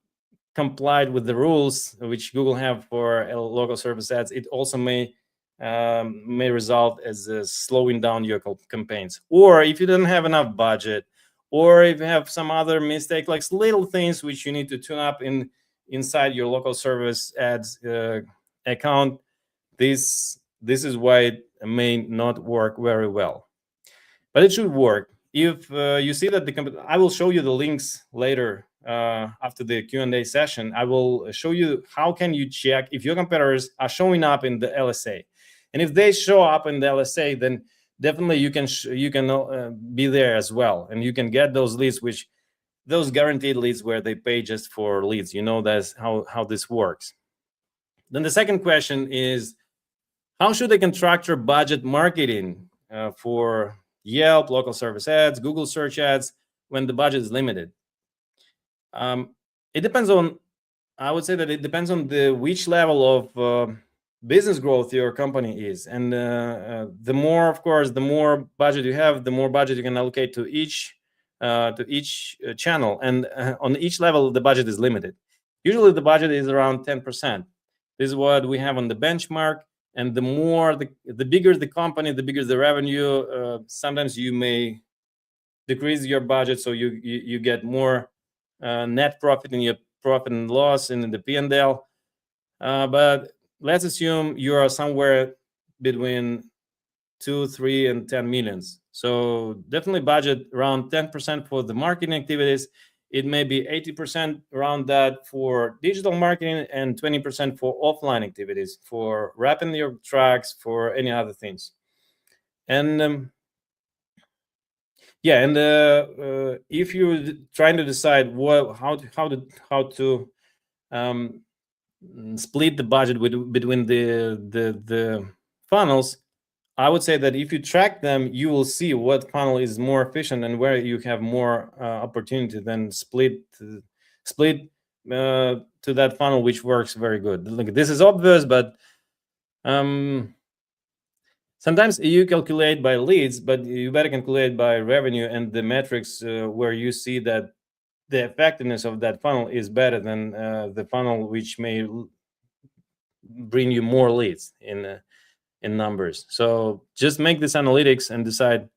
complied with the rules which Google have for local service ads, it also may result as slowing down your campaigns. Or if you don't have enough budget, or if you have some other mistake, like little things which you need to tune up inside your local service ads account, this is why it may not work very well, but it should work. If you see that I will show you the links later after the Q&A session. I will show you how can you check if your competitors are showing up in the LSA, and if they show up in the LSA, then definitely you can be there as well, and you can get those leads, those guaranteed leads where they pay just for leads. That's how this works. Then the second question is, how should a contractor budget marketing for Yelp, local service ads, Google search ads when the budget is limited? It depends on, I would say that it depends on which level of business growth your company is, and the more, of course, the more budget you have, the more budget you can allocate to each channel, and on each level the budget is limited. Usually the budget is around 10%. This is what we have on the benchmark, and the bigger the company, the bigger the revenue. Sometimes you may decrease your budget, so you get more net profit in your profit and loss in the P&L. But let's assume you are somewhere between 2, 3, and 10 millions. So definitely budget around 10% for the marketing activities. It may be 80% around that for digital marketing, and 20% for offline activities, for wrapping your trucks, for any other things. And if you're trying to decide how to split the budget between the funnels, I would say that if you track them, you will see what funnel is more efficient and where you have more opportunity. Then split to that funnel which works very good. Look, this is obvious, but sometimes you calculate by leads, but you better calculate by revenue and the metrics where you see that the effectiveness of that funnel is better than the funnel which may bring you more leads in numbers. So just make this analytics and decide,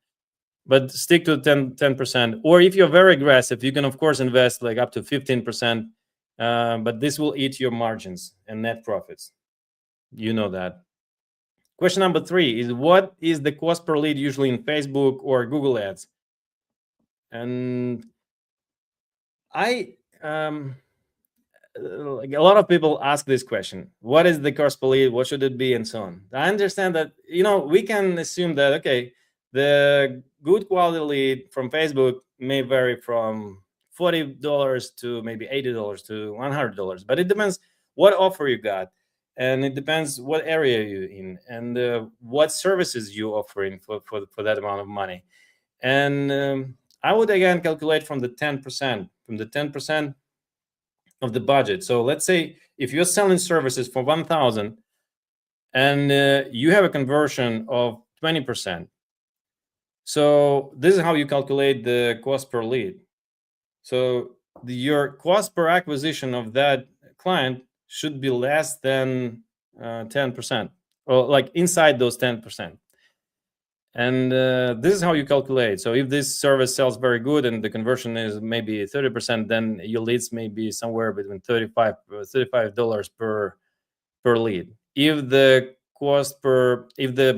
but stick to 10%. Or if you're very aggressive, you can of course invest like up to 15%, but this will eat your margins and net profits. That. Question number 3 is, what is the cost per lead usually in Facebook or Google ads? And like, a lot of people ask this question: what is the cost per lead? What should it be, and so on. I understand that we can assume that okay, the good quality lead from Facebook may vary from $40 to maybe $80 to $100, but it depends what offer you got, and it depends what area you're in, and what services you're offering for that amount of money. And I would again calculate from the 10% of the budget. So let's say if you're selling services for 1,000 and you have a conversion of 20%. So this is how you calculate the cost per lead. So your cost per acquisition of that client should be less than 10%, or like inside those 10%. And this is how you calculate. So if this service sells very good and the conversion is maybe 30%, then your leads may be somewhere between $35 per lead. If the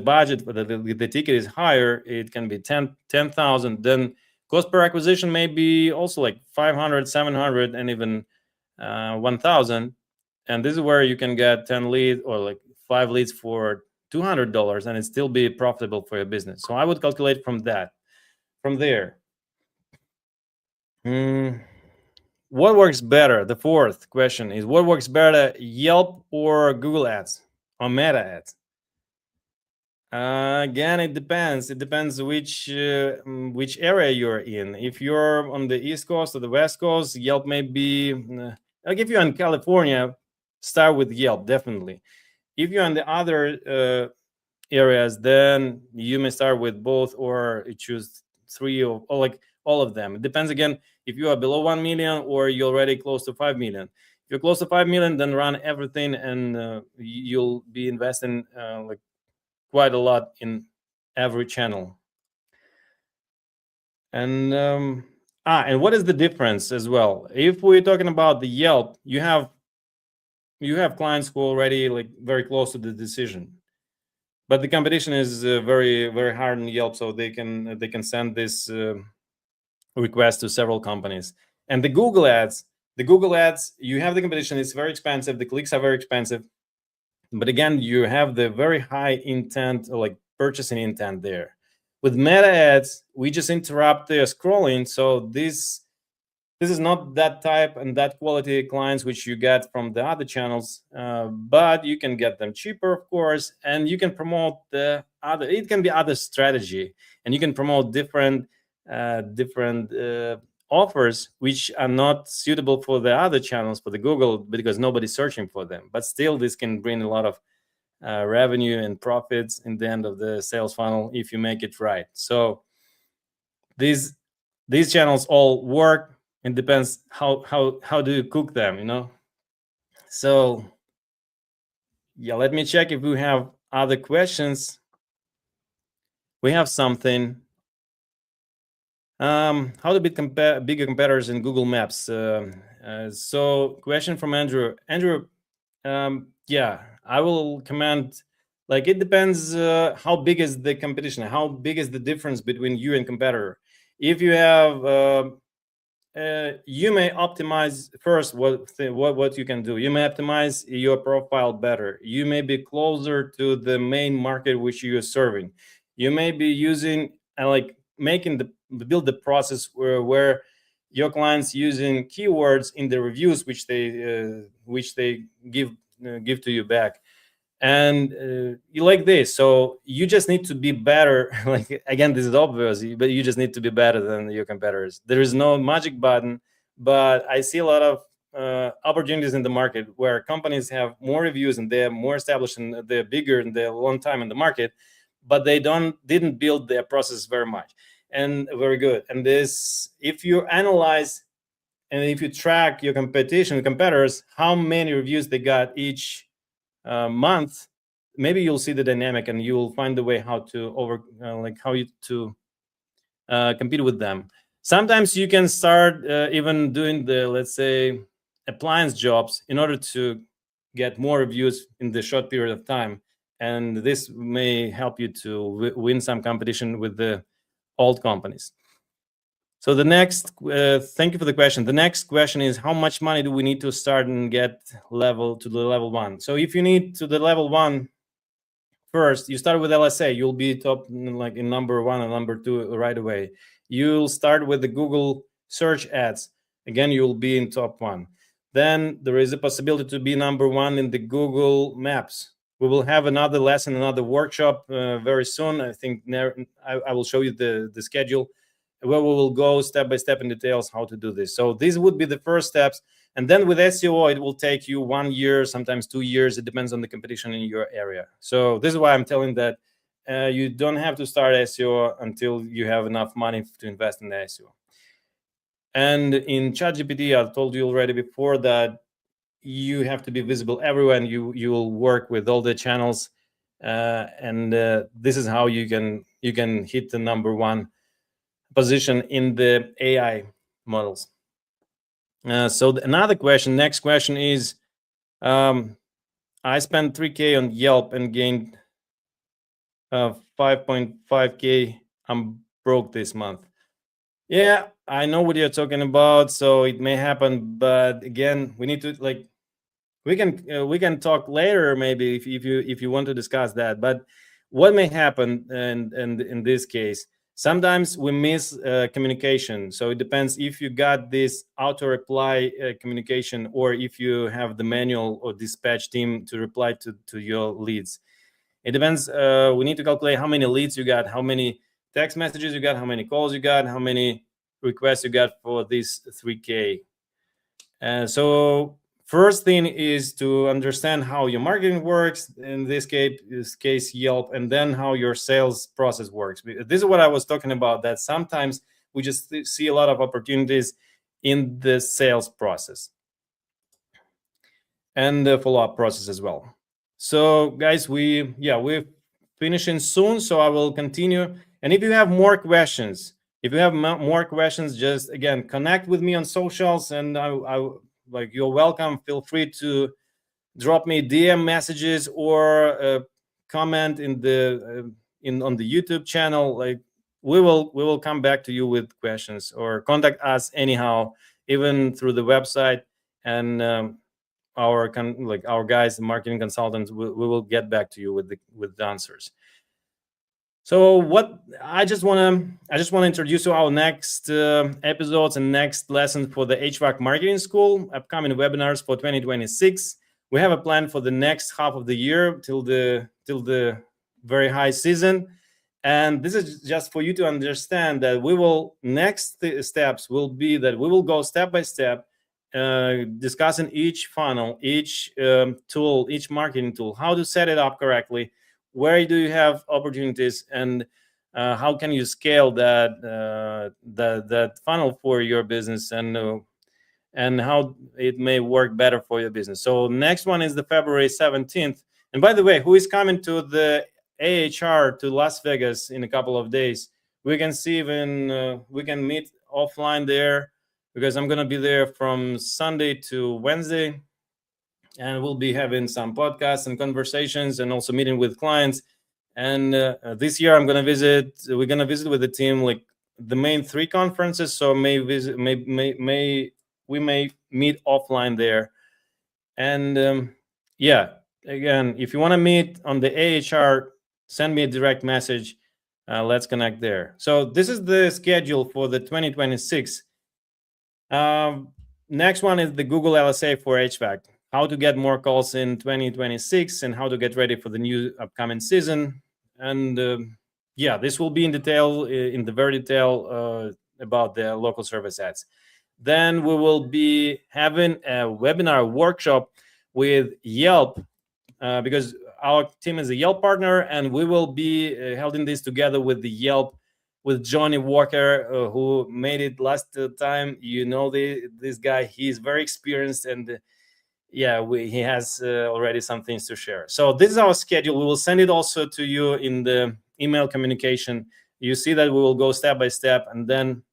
budget for the ticket is higher, it can be 10,000. Then cost per acquisition may be also like 500, 700, and even 1,000. And this is where you can get 10 leads or like 5 leads for $200 and it still be profitable for your business. So I would calculate from there. What works better? The fourth question is, what works better, Yelp or Google Ads or Meta Ads? Again, it depends. It depends which area you're in. If you're on the East Coast or the West Coast, Yelp may be. Like if you're in California, start with Yelp, definitely. If you're in the other areas, then you may start with both or choose 3 or like all of them. It depends again if you are below 1 million or you're already close to 5 million. If you're close to 5 million, then run everything and you'll be investing like quite a lot in every channel. And what is the difference as well? If we're talking about the Yelp, you have clients who are already like very close to the decision, but the competition is very, very hard in Yelp, so they can send this request to several companies. And the Google Ads, you have the competition. It's very expensive. The clicks are very expensive. But again, you have the very high intent, like purchasing intent there. With Meta Ads, we just interrupt the scrolling. So this is not that type and that quality clients which you get from the other channels, but you can get them cheaper, of course, and you can promote the other. It can be other strategy, and you can promote different offers which are not suitable for the other channels, for the Google, because nobody's searching for them. But still, this can bring a lot of revenue and profits in the end of the sales funnel if you make it right. So these channels all work. It depends how do you cook them, you know. So yeah, let me check if we have other questions. We have something. How to beat bigger competitors in Google Maps? So question from Andrew. Andrew, yeah, I will comment. Like it depends how big is the competition, how big is the difference between you and competitor. If you have, you may optimize first what you can do. You may optimize your profile better. You may be closer to the main market which you are serving. You may be using like build the process where your clients using keywords in the reviews which they give to you back. And you like this, so you just need to be better. Like again, this is obvious, but you just need to be better than your competitors. There is no magic button, but I see a lot of opportunities in the market where companies have more reviews and they're more established and they're bigger and they're a long time in the market, but they didn't build their process very much and very good. And this, if you analyze and if you track your competitors, how many reviews they got each month, maybe you'll see the dynamic and you'll find the way how to compete with them. Sometimes you can start even doing the, let's say, appliance jobs in order to get more reviews in the short period of time, and this may help you to win some competition with the old companies. So the next, thank you for the question. The next question is, how much money do we need to start and get to the level 1? So if you need to the level 1, first, you start with LSA, you'll be top like in number 1 and number 2 right away. You'll start with the Google search ads. Again, you'll be in top 1. Then there is a possibility to be number 1 in the Google Maps. We will have another lesson, another workshop very soon. I think I will show you the schedule, where we will go step by step in details how to do this. So these would be the first steps. And then with SEO, it will take you 1 year, sometimes 2 years. It depends on the competition in your area. So this is why I'm telling that you don't have to start SEO until you have enough money to invest in the SEO. And in ChatGPT, I told you already before that you have to be visible everywhere, and you will work with all the channels. This is how you can hit the number 1 position in the AI models. So another question, next question is, I spent 3K on Yelp and gained 5.5K. I'm broke this month. Yeah, I know what you're talking about. So it may happen, but again, we need to we can talk later maybe if you want to discuss that. But what may happen and in this case, sometimes we miss communication. So it depends if you got this auto reply communication, or if you have the manual or dispatch team to reply to your leads. It depends. We need to calculate how many leads you got, how many text messages you got, how many calls you got, how many requests you got for this 3K. So first thing is to understand how your marketing works, in this case Yelp, and then how your sales process works. This is what I was talking about, that sometimes we just see a lot of opportunities in the sales process and the follow-up process as well. So guys, we're finishing soon, so I will continue. And if you have more questions, just again connect with me on socials, and I like, you're welcome. Feel free to drop me DM messages or comment in the on the YouTube channel. Like, we will come back to you with questions, or contact us anyhow, even through the website, and our guys, the marketing consultants, we will get back to you with the answers. So what I just want to introduce you our next episodes and next lessons for the HVAC Marketing School, upcoming webinars for 2026. We have a plan for the next half of the year till the very high season, and this is just for you to understand that next steps will be that we will go step by step, discussing each funnel, each tool, each marketing tool, how to set it up correctly, where do you have opportunities, and how can you scale that funnel for your business, and how it may work better for your business. So next one is the February 17th. And by the way, who is coming to the AHR to Las Vegas in a couple of days? We can see even we can meet offline there, because I'm gonna be there from Sunday to Wednesday, and we'll be having some podcasts and conversations, and also meeting with clients. And this year we're gonna visit with the team like the main 3 conferences. So we may meet offline there. And again, if you want to meet on the AHR, send me a direct message. Let's connect there. So this is the schedule for the 2026. Next one is the Google LSA for HVAC. How to get more calls in 2026, and how to get ready for the new upcoming season. And this will be in very detail about the local service ads. Then we will be having a webinar workshop with Yelp, because our team is a Yelp partner, and we will be holding this together with the Yelp, with Johnny Walker, who made it last time. You know this guy. He's very experienced, and he has already some things to share. So this is our schedule. We will send it also to you in the email communication. You see that we will go step by step, and then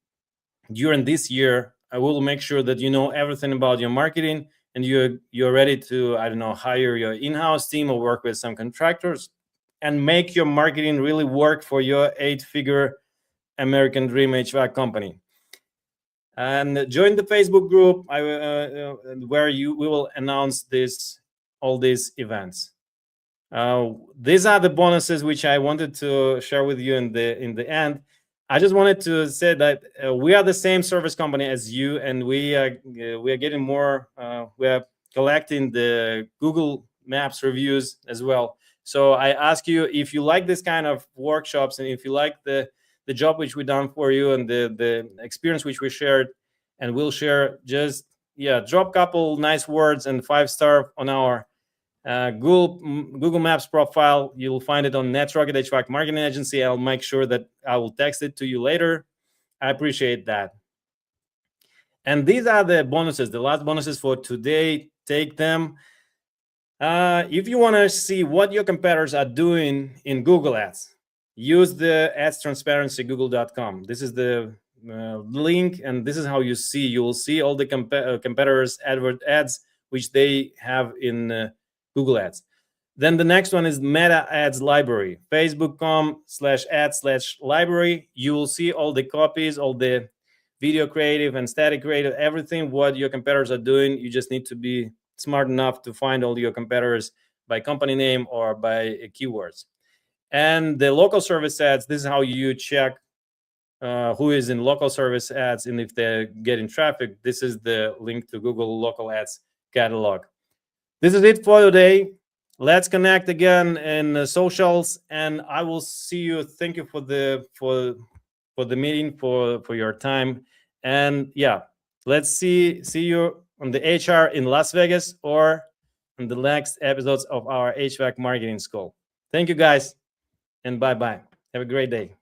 during this year, I will make sure that you know everything about your marketing, and you're ready to, I don't know, hire your in-house team or work with some contractors, and make your marketing really work for your 8-figure American Dream HVAC company. And join the Facebook group where we will announce all these events. These are the bonuses which I wanted to share with you in the end. I just wanted to say that we are the same service company as you, and we are getting more. We are collecting the Google Maps reviews as well. So I ask you, if you like this kind of workshops, and if you like the job which we done for you, and the experience which we shared and we'll share, just drop couple nice words and 5-star on our Google Maps profile. You'll find it on NetRocket HVAC Marketing Agency. I'll make sure that I will text it to you later. I appreciate that. And these are the bonuses, the last bonuses for today. Take them. If you want to see what your competitors are doing in Google Ads, use the adstransparency.google.com. This is the link, and this is how you will see all the competitors' ads which they have in Google Ads. Then the next one is Meta Ads Library, facebook.com/ads/library. You will see all the copies, all the video creative and static creative, everything what your competitors are doing. You just need to be smart enough to find all your competitors by company name or by keywords. And the local service ads, this is how you check who is in local service ads and if they're getting traffic. This is the link to Google Local Ads catalog. This is it for today. Let's connect again in socials, and I will see you. Thank you for the meeting, for your time, and yeah, let's see you on the HR in Las Vegas or on the next episodes of our HVAC marketing school. Thank you guys, and bye bye. Have a great day.